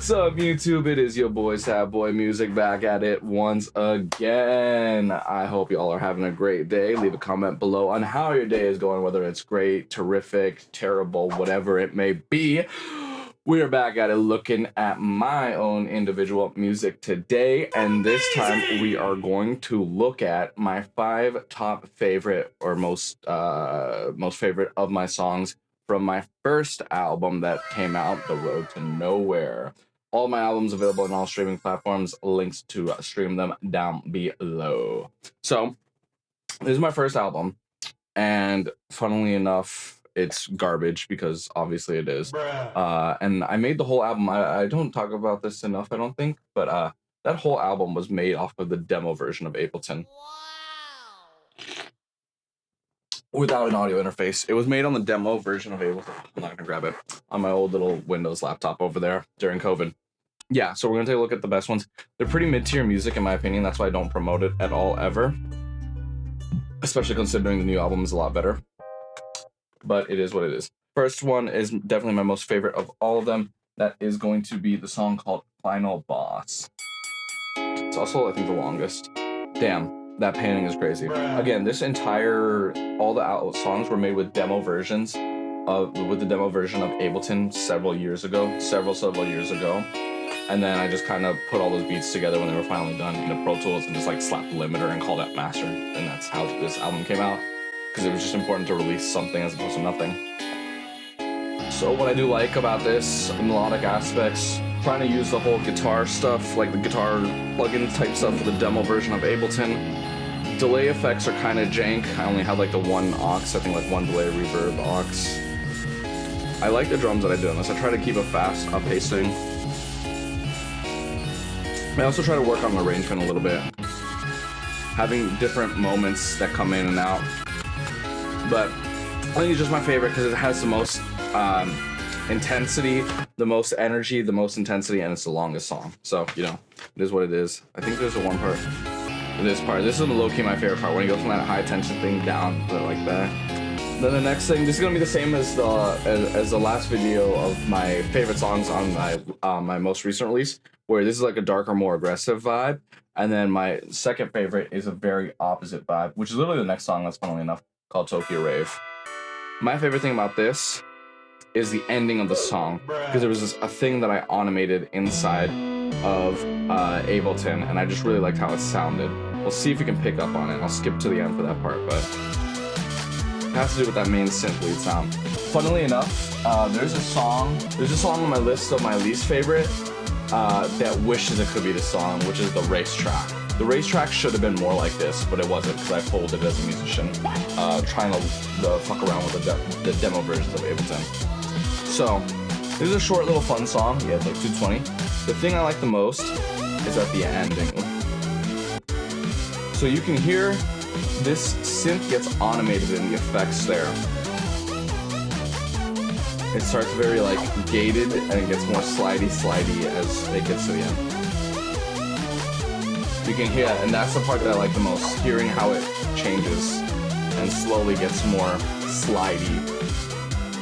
What's up, YouTube? It is your boy, Sad Boy Music, back at it once again. I hope y'all are having a great day. Leave a comment below on how your day is going, whether it's great, terrific, terrible, whatever it may be. We are back at it looking at my own individual music today, and this time we are going to look at my 5 top favorite or most favorite of my songs from my first album that came out, The Road to Nowhere. All my albums available on all streaming platforms, links to stream them down below. So, this is my first album, and funnily enough, it's garbage because obviously it is. And I made the whole album. I don't talk about this enough, I don't think, but that whole album was made off of the demo version of Ableton. Without an audio interface. It was made on the demo version of Ableton. I'm not gonna grab it. On my old little Windows laptop over there during COVID. Yeah, so we're gonna take a look at the best ones. They're pretty mid-tier music in my opinion. That's why I don't promote it at all, ever. Especially considering the new album is a lot better. But it is what it is. First one is definitely my most favorite of all of them. That is going to be the song called Final Boss. It's also, I think, the longest. Damn. That painting is crazy. Again, this entire, all the songs were made with demo versions with the demo version of Ableton several years ago. And then I just kind of put all those beats together when they were finally done into Pro Tools and just like slapped the limiter and called it master. And that's how this album came out. Because it was just important to release something as opposed to nothing. So what I do like about this, melodic aspects, trying to use the whole guitar stuff, like the guitar plugin type stuff for the demo version of Ableton. Delay effects are kind of jank. I only had like the one aux, I think like one delay reverb aux. I like the drums that I do on this. I try to keep a fast pacing. I also try to work on the arrangement a little bit. Having different moments that come in and out. But I think it's just my favorite because it has the most intensity, the most energy, the most intensity, and it's the longest song. So, you know, it is what it is. I think there's a one part. This is low-key my favorite part, when he goes from that high tension thing down to like that. Then the next thing, this is gonna be the same as the last video of my favorite songs on my most recent release, where this is like a darker, more aggressive vibe. And then my second favorite is a very opposite vibe, which is literally the next song, that's funnily enough, called Tokyo Rave. My favorite thing about this is the ending of the song, because there was a thing that I animated inside of Ableton, and I just really liked how it sounded. We'll see if we can pick up on it. I'll skip to the end for that part, but it has to do with that main synth lead sound. Funnily enough, there's a song on my list of my least favorite that wishes it could be the song, which is The Racetrack. The Racetrack should have been more like this, but it wasn't, because I pulled it as a musician, trying to fuck around with the demo versions of Ableton. So, this is a short little fun song. Yeah, it's like 2:20. The thing I like the most is at the ending. So you can hear this synth gets animated in the effects there. It starts very like gated and it gets more slidey as it gets to the end. You can hear it, and that's the part that I like the most, hearing how it changes and slowly gets more slidey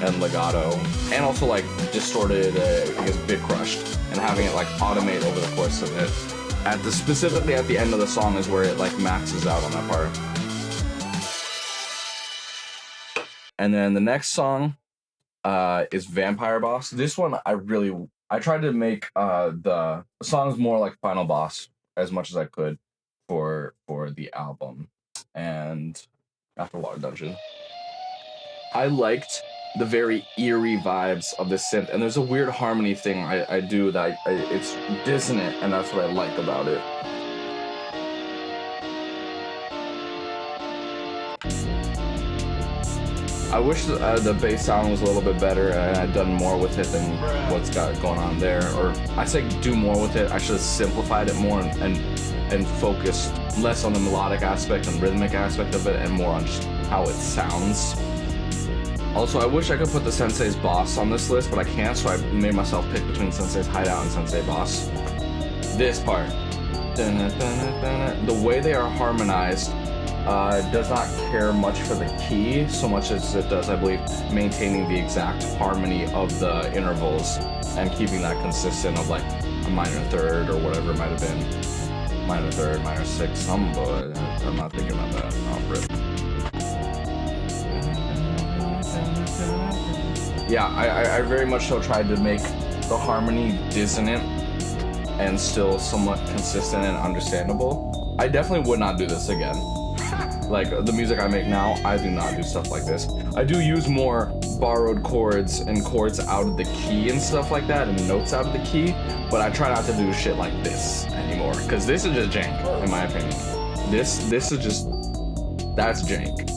and legato, and also like distorted, I guess bit crushed, and having it like automate over the course of it. Specifically at the end of the song is where it like maxes out on that part. And then the next song is Vampire Boss. This one I tried to make the songs more like Final Boss as much as I could for the album. And After Water Dungeon. I liked the very eerie vibes of the synth, and there's a weird harmony thing I do that it's dissonant, and that's what I like about it. I wish the bass sound was a little bit better and I'd done more with it than what's got going on there. Or I say do more with it, I should have simplified it more and focused less on the melodic aspect and rhythmic aspect of it and more on just how it sounds. Also, I wish I could put the Sensei's Boss on this list, but I can't, so I made myself pick between Sensei's Hideout and Sensei Boss. This part. The way they are harmonized does not care much for the key so much as it does, I believe, maintaining the exact harmony of the intervals and keeping that consistent of like a minor third or whatever it might have been. Minor third, minor sixth, I'm not thinking about that. Yeah, I very much so tried to make the harmony dissonant and still somewhat consistent and understandable. I definitely would not do this again. Like, the music I make now, I do not do stuff like this. I do use more borrowed chords and chords out of the key and stuff like that, and notes out of the key, but I try not to do shit like this anymore, because this is just jank, in my opinion. This is just, that's jank.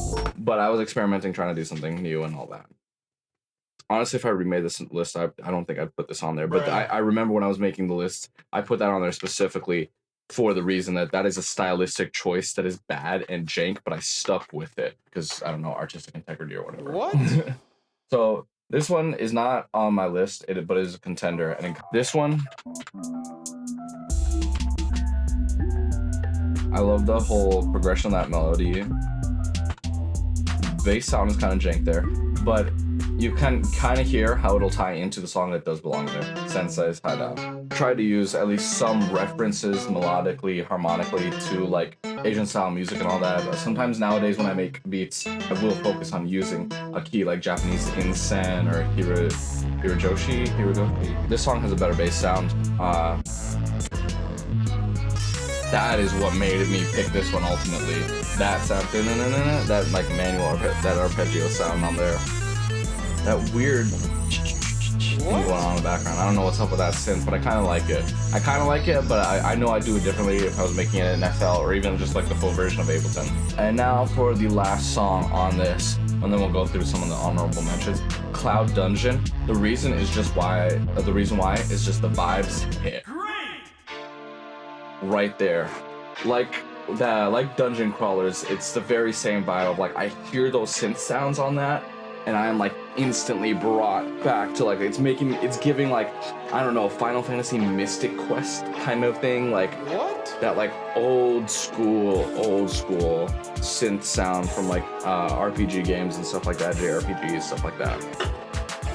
But I was experimenting, trying to do something new and all that. Honestly, if I remade this list, I don't think I'd put this on there, but I remember when I was making the list, I put that on there specifically for the reason that is a stylistic choice that is bad and jank, but I stuck with it because, I don't know, artistic integrity or whatever. What? So this one is not on my list, but it is a contender. And this one, I love the whole progression of that melody. Bass sound is kind of jank there, but you can kind of hear how it'll tie into the song that does belong there. Sensei's High Down. Try to use at least some references melodically, harmonically to like Asian style music and all that. Sometimes nowadays when I make beats, I will focus on using a key like Japanese insen or hirojoshi. This song has a better bass sound. That is what made me pick this one ultimately. That sound, that like manual, that arpeggio sound on there. That weird thing going on in the background. I don't know what's up with that synth, but I kind of like it. But I know I'd do it differently if I was making it in FL or even just like the full version of Ableton. And now for the last song on this, and then we'll go through some of the honorable mentions. Cloud Dungeon. The reason why is just the vibes hit. Right there. Like Dungeon Crawlers, it's the very same vibe of like, I hear those synth sounds on that, and I am like instantly brought back to like, it's giving like, I don't know, Final Fantasy Mystic Quest kind of thing, like what? That like old school synth sound from like RPG games and stuff like that, JRPGs, stuff like that.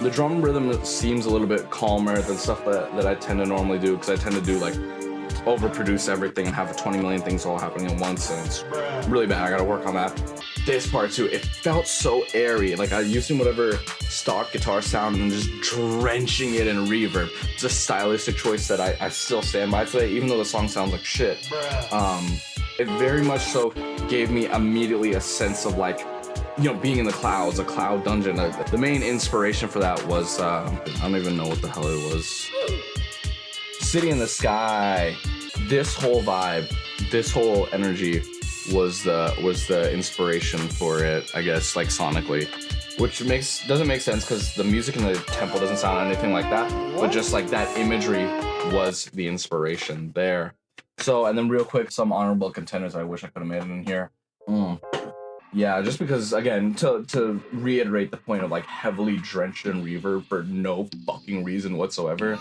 The drum rhythm seems a little bit calmer than stuff that I tend to normally do, because I tend to do like overproduce everything and have 20 million things all happening at once, and it's really bad. I gotta work on that. This part too, it felt so airy. Like I using whatever stock guitar sound and just drenching it in reverb. It's a stylistic choice that I still stand by today, even though the song sounds like shit. It very much so gave me immediately a sense of like, you know, being in the clouds, a cloud dungeon. The main inspiration for that was, I don't even know what the hell it was. City in the Sky. This whole vibe, this whole energy was the inspiration for it, I guess, like sonically, which doesn't make sense because the music in the tempo doesn't sound anything like that. What? But just like that imagery was the inspiration there. So, and then real quick, some honorable contenders I wish I could have made it in here. Yeah, just because, again, to reiterate the point of like heavily drenched in reverb for no fucking reason whatsoever.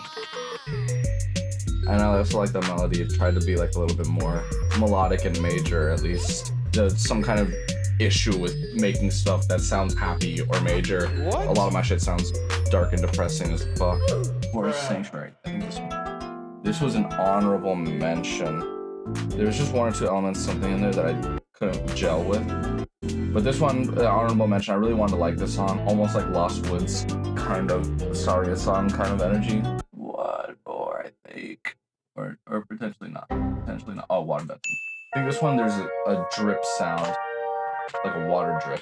And I also like the melody. It tried to be like a little bit more melodic and major, at least. Some kind of issue with making stuff that sounds happy or major. What? A lot of my shit sounds dark and depressing as fuck. Or Sanctuary. I think this was an honorable mention. There was just one or two elements, something in there that I couldn't gel with. But this one, the honorable mention, I really wanted to like this song. Almost like Lost Woods, kind of Saria song kind of energy. What for, I think. Or potentially not. Oh, water dungeon. I think this one there's a drip sound. Like a water drip.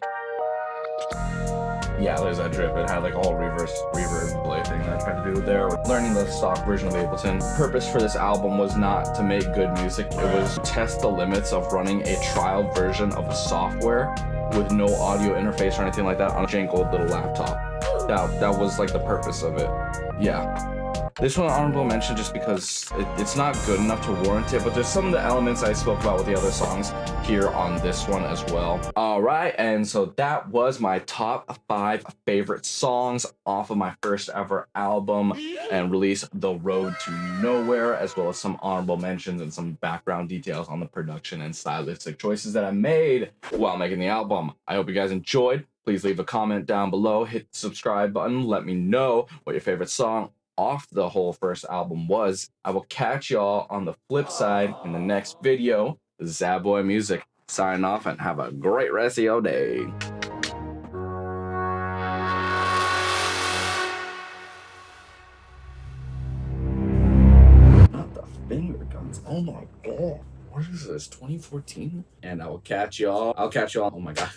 Yeah, there's that drip. It had like a whole reverb delay thing that I tried to do there. Learning the stock version of Ableton. The purpose for this album was not to make good music. It was to test the limits of running a trial version of a software with no audio interface or anything like that on a jank old little laptop. That was like the purpose of it. Yeah. This one honorable mention just because it's not good enough to warrant it, but there's some of the elements I spoke about with the other songs here on this one as well. All right, and so that was my top 5 favorite songs off of my first ever album and release, The Road to Nowhere, as well as some honorable mentions and some background details on the production and stylistic choices that I made while making the album. I hope you guys enjoyed. Please leave a comment down below, hit the subscribe button, let me know what your favorite song off the whole first album was. I will catch y'all on the flip side in the next video. This is 5adb0i Music signing off, and have a great rest of your day. Not the finger guns. Oh my god. What is this? 2014? And I'll catch y'all. Oh my god.